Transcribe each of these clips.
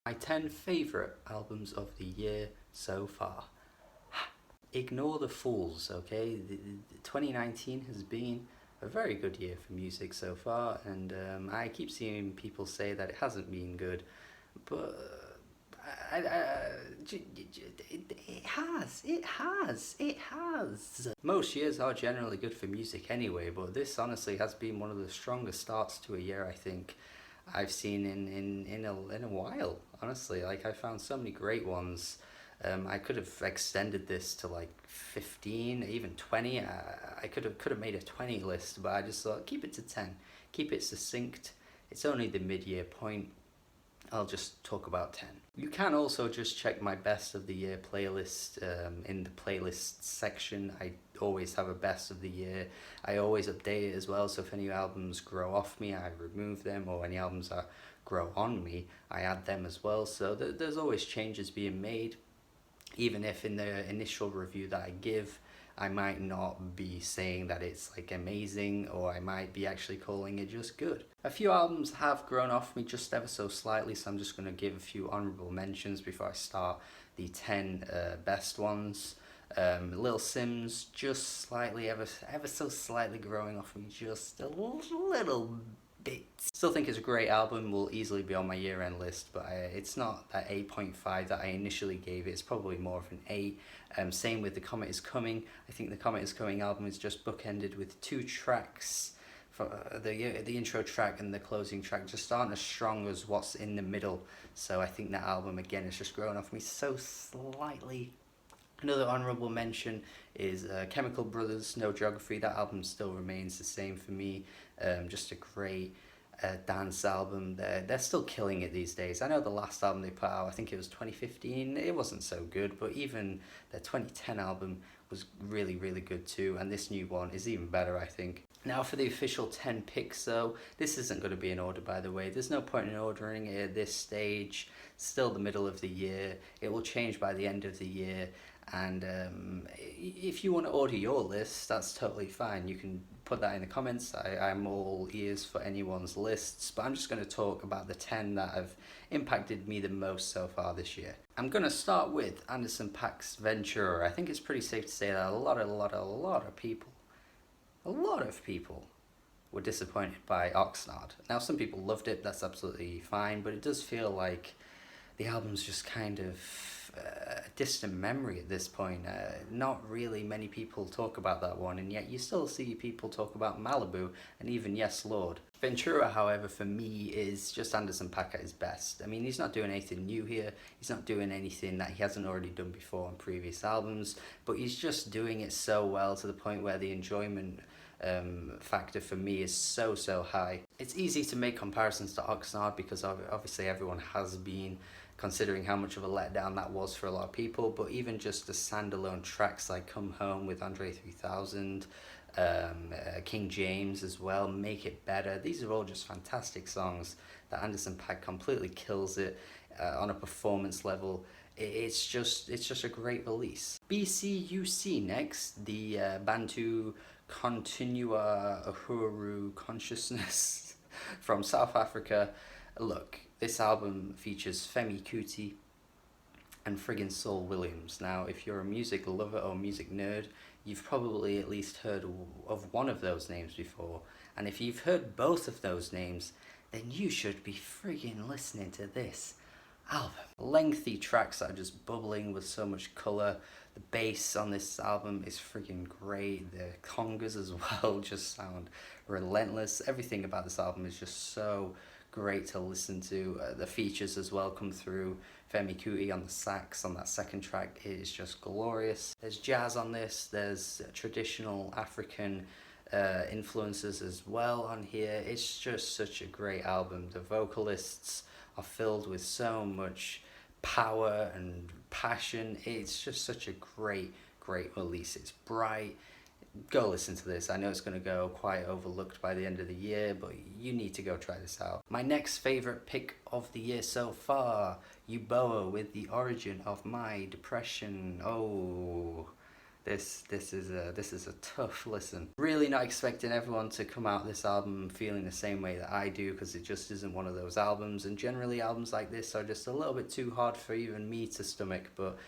My 10 favourite albums of the year so far. Ignore the fools, okay? 2019 has been a very good year for music so far, and I keep seeing people say that it hasn't been good, but it has. Most years are generally good for music anyway, but this honestly has been one of the strongest starts to a year I think I've seen in a while. Honestly, like I found so many great ones. I could have extended this to like 15, even 20. I could have made a 20 list, but I just thought keep it to 10. Keep it succinct. It's only the mid-year point. I'll just talk about 10. You can also just check my best of the year playlist in the playlist section. I always have a best of the year. I always update it as well, so if any albums grow off me, I remove them, or any albums that grow on me, I add them as well. So there's always changes being made, even if in the initial review that I give, I might not be saying that it's like amazing, or I might be actually calling it just good. A few albums have grown off me just ever so slightly, so I'm just going to give a few honourable mentions before I start the 10 best ones. Lil Sims, just slightly, ever so slightly growing off me, just a little bit. Still think it's a great album, will easily be on my year-end list, but it's not that 8.5 that I initially gave it. It's probably more of an 8. Same with The Comet Is Coming. I think The Comet Is Coming album is just bookended with 2 tracks. For the intro track and the closing track just aren't as strong as what's in the middle. So I think that album again is just growing off me so slightly. Another honourable mention is Chemical Brothers, No Geography. That album still remains the same for me. Just a great dance album. They're still killing it these days. I know the last album they put out, I think it was 2015, it wasn't so good, but even their 2010 album was really, really good too, and this new one is even better, I think. Now for the official 10 picks though, this isn't going to be in order, by the way. There's no point in ordering it at this stage. Still the middle of the year. It will change by the end of the year. And if you want to order your list, that's totally fine. You can put that in the comments. I'm all ears for anyone's lists, but I'm just going to talk about the 10 that have impacted me the most so far this year. I'm going to start with Anderson .Paak's Ventura. I think it's pretty safe to say that a lot of people were disappointed by Oxnard. Now some people loved it, that's absolutely fine, but it does feel like the album's just kind of a distant memory at this point. Not really many people talk about that one, and yet you still see people talk about Malibu and even Yes Lord. Ventura, however, for me is just Anderson .Paak at his best. I mean, he's not doing anything new here. He's not doing anything that he hasn't already done before on previous albums, but he's just doing it so well to the point where the enjoyment factor for me is so high. It's easy to make comparisons to Oxnard because obviously everyone has been, considering how much of a letdown that was for a lot of people, but even just the standalone tracks like Come Home with Andre 3000, King James as well, Make It Better, these are all just fantastic songs that Anderson .Paak completely kills it on a performance level. It's just a great release. BCUC next, the Bantu Continua Uhuru Consciousness from South Africa. Look, this album features Femi Kuti and friggin' Saul Williams. Now, if you're a music lover or music nerd, you've probably at least heard of one of those names before. And if you've heard both of those names, then you should be friggin' listening to this album. Lengthy tracks that are just bubbling with so much colour. The bass on this album is friggin' great. The congas as well just sound relentless. Everything about this album is just so great to listen to. The features as well come through. Femi Kuti on the sax on that second track is just glorious. There's jazz on this. There's traditional African influences as well on here. It's just such a great album. The vocalists are filled with so much power and passion. It's just such a great release. It's bright. Go listen to this. I know it's going to go quite overlooked by the end of the year, but you need to go try this out. My next favourite pick of the year so far, Uboa with The Origin of My Depression. Oh, This is a tough listen. Really not expecting everyone to come out this album feeling the same way that I do, because it just isn't one of those albums, and generally albums like this are just a little bit too hard for even me to stomach. But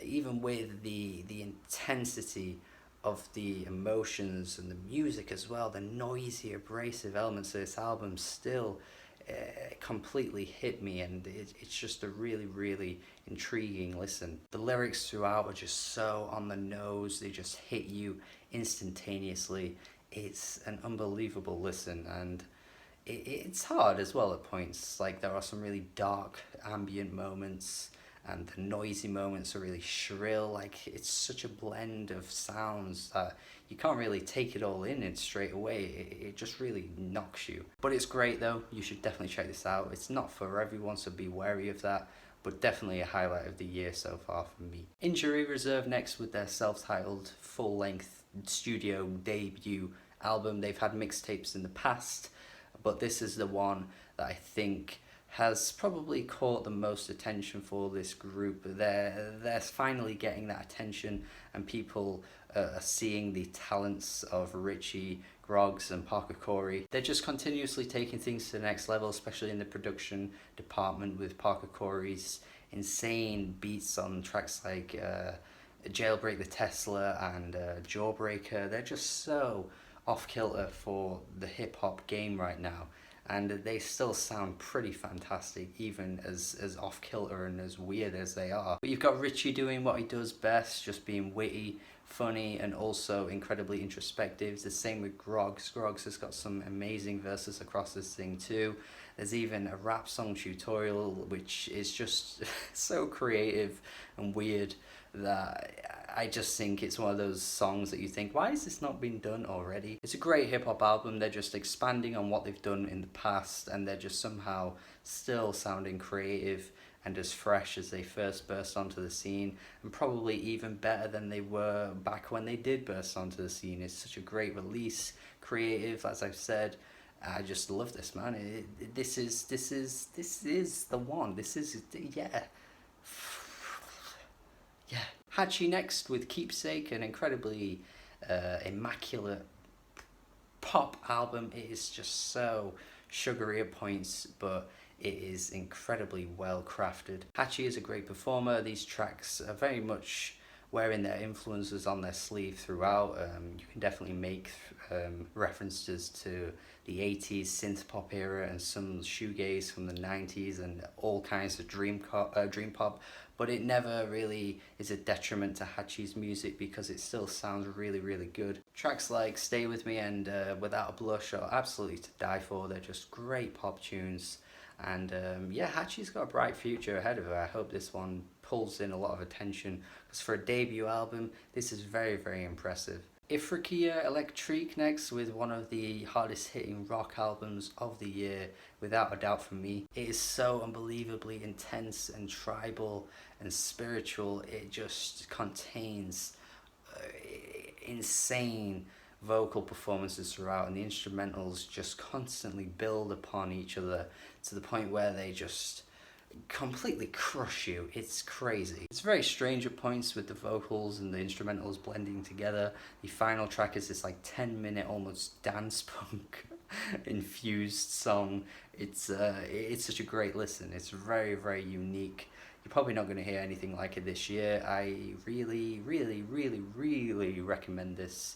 even with the intensity of the emotions and the music as well, the noisy, abrasive elements of this album still completely hit me, and it's just a really, really intriguing listen. The lyrics throughout are just so on the nose, they just hit you instantaneously. It's an unbelievable listen, and it's hard as well at points. Like, there are some really dark ambient moments, and the noisy moments are really shrill. Like, it's such a blend of sounds that you can't really take it all in straight away. It just really knocks you. But it's great though. You should definitely check this out. It's not for everyone, so be wary of that, but definitely a highlight of the year so far for me. Injury Reserve next with their self-titled full-length studio debut album. They've had mixtapes in the past, but this is the one that I think has probably caught the most attention for this group. They're finally getting that attention, and people are seeing the talents of Richie, Groggs and Paak. They're just continuously taking things to the next level, especially in the production department with Paak's insane beats on tracks like Jailbreak the Tesla and Jawbreaker. They're just so off kilter for the hip hop game right now, and they still sound pretty fantastic, even as off kilter and as weird as they are. But you've got Richie doing what he does best, just being witty, funny, and also incredibly introspective. The same with Groggs. Groggs has got some amazing verses across this thing too. There's even a rap song tutorial, which is just so creative and weird that I just think it's one of those songs that you think, why has this not been done already? It's a great hip hop album. They're just expanding on what they've done in the past, and they're just somehow still sounding creative and as fresh as they first burst onto the scene, and probably even better than they were back when they did burst onto the scene. It's such a great release, creative, as I've said. I just love this, man. This is the one. This is, yeah. Yeah. Hatchie next with Keepsake, an incredibly immaculate pop album. It is just so sugary at points, but it is incredibly well crafted. Hatchie is a great performer. These tracks are very much wearing their influences on their sleeve throughout. You can definitely make references to the 80s synth pop era and some shoegaze from the 90s and all kinds of dream pop, but it never really is a detriment to Hatchie's music because it still sounds really, really good. Tracks like Stay With Me and Without a Blush are absolutely to die for. They're just great pop tunes. And yeah, Hatchie's got a bright future ahead of her. I hope this one pulls in a lot of attention, because for a debut album, this is very, very impressive. Ifriqiyya Electrique next with one of the hardest hitting rock albums of the year, without a doubt for me. It is so unbelievably intense and tribal and spiritual. It just contains insane vocal performances throughout, and the instrumentals just constantly build upon each other to the point where they just completely crush you. It's crazy. It's very strange at points with the vocals and the instrumentals blending together. The final track is this like 10-minute almost dance punk infused song. It's such a great listen. It's very, very unique. You're probably not going to hear anything like it this year. I really, really, really, really recommend this.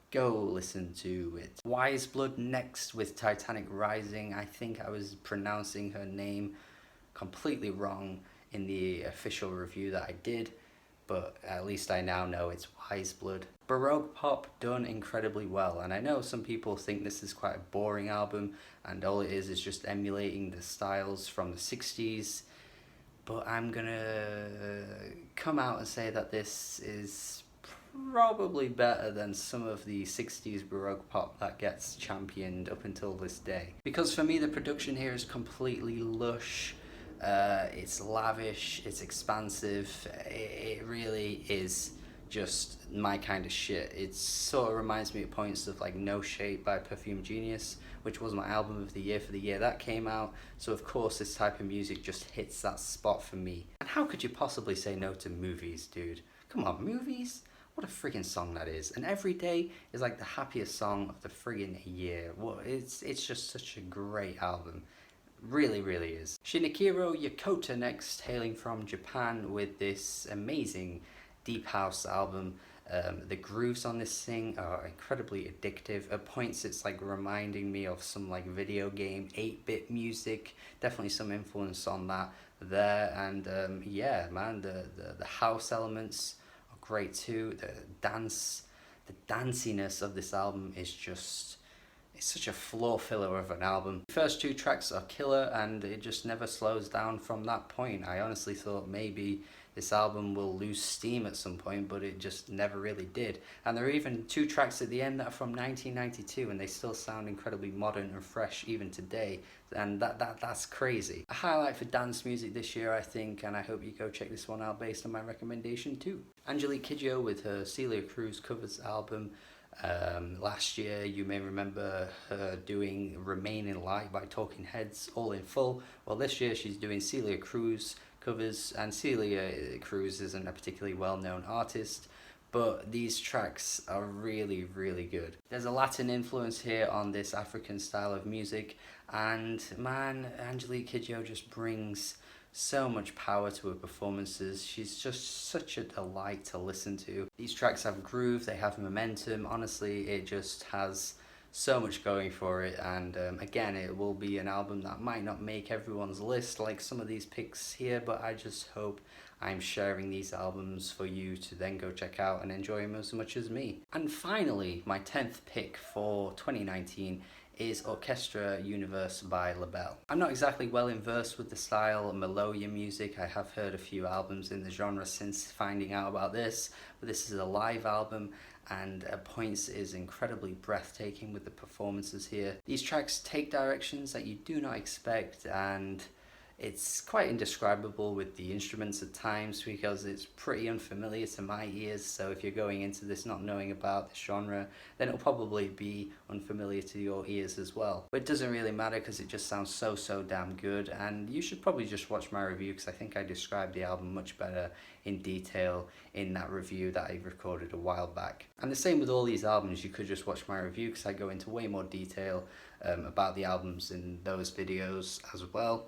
Go listen to it. Weyes Blood next with Titanic Rising. I think I was pronouncing her name completely wrong in the official review that I did, but at least I now know it's Weyes Blood. Baroque pop done incredibly well, and I know some people think this is quite a boring album and all it is just emulating the styles from the 60s, but I'm gonna come out and say that this is probably better than some of the 60s Baroque pop that gets championed up until this day. Because for me, the production here is completely lush. It's lavish, it's expansive, it really is just my kind of shit. It sort of reminds me at points of like No Shape by Perfume Genius, which was my album of the year for the year that came out, so of course this type of music just hits that spot for me. And how could you possibly say no to movies, dude? Come on, movies? What a freaking song that is. And Every Day is like the happiest song of the friggin' year. Well, it's just such a great album. Really, really is. Shinichiro Yokota next, hailing from Japan with this amazing deep house album. The grooves on this thing are incredibly addictive. At points it's like reminding me of some like video game 8-bit music. Definitely some influence on that there. And yeah, man, the house elements are great too. The danciness of this album is just, it's such a floor filler of an album. The first 2 tracks are killer and it just never slows down from that point. I honestly thought maybe this album will lose steam at some point, but it just never really did. And there are even 2 tracks at the end that are from 1992 and they still sound incredibly modern and fresh even today. And that's crazy. A highlight for dance music this year, I think, and I hope you go check this one out based on my recommendation too. Angelique Kidjo with her Celia Cruz covers album. Last year you may remember her doing Remain in Light by Talking Heads all in full. Well, this year she's doing Celia Cruz covers, and Celia Cruz isn't a particularly well-known artist, but these tracks are really, really good. There's a Latin influence here on this African style of music, and man, Angelique Kidjo just brings so much power to her performances. She's just such a delight to listen to. These tracks have groove, they have momentum. Honestly, it just has so much going for it, and again, it will be an album that might not make everyone's list like some of these picks here, but I just hope I'm sharing these albums for you to then go check out and enjoy them as much as me. And finally, my 10th pick for 2019 is Orchestre Univers by Labelle. I'm not exactly well versed with the style Melodia music. I have heard a few albums in the genre since finding out about this, but this is a live album and at points is incredibly breathtaking with the performances here. These tracks take directions that you do not expect, and it's quite indescribable with the instruments at times because it's pretty unfamiliar to my ears. So if you're going into this not knowing about the genre, then it'll probably be unfamiliar to your ears as well. But it doesn't really matter because it just sounds so damn good, and you should probably just watch my review because I think I described the album much better in detail in that review that I recorded a while back. And the same with all these albums, you could just watch my review because I go into way more detail about the albums in those videos as well.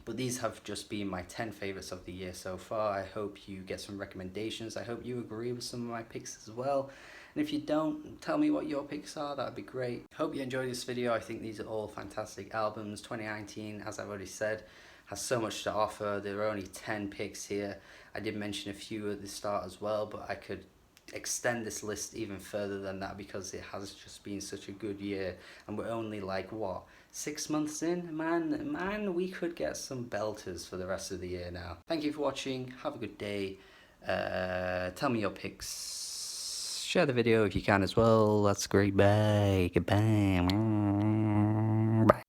But these have just been my 10 favourites of the year so far. I hope you get some recommendations. I hope you agree with some of my picks as well. And if you don't, tell me what your picks are, that would be great. Hope you enjoyed this video. I think these are all fantastic albums. 2019, as I've already said, has so much to offer. There are only 10 picks here. I did mention a few at the start as well, but I could extend this list even further than that because it has just been such a good year, and we're only like, what, 6 months in? Man, we could get some belters for the rest of the year now. Thank you for watching. Have a good day. Tell me your picks. Share the video if you can as well. That's great. Bye. Goodbye.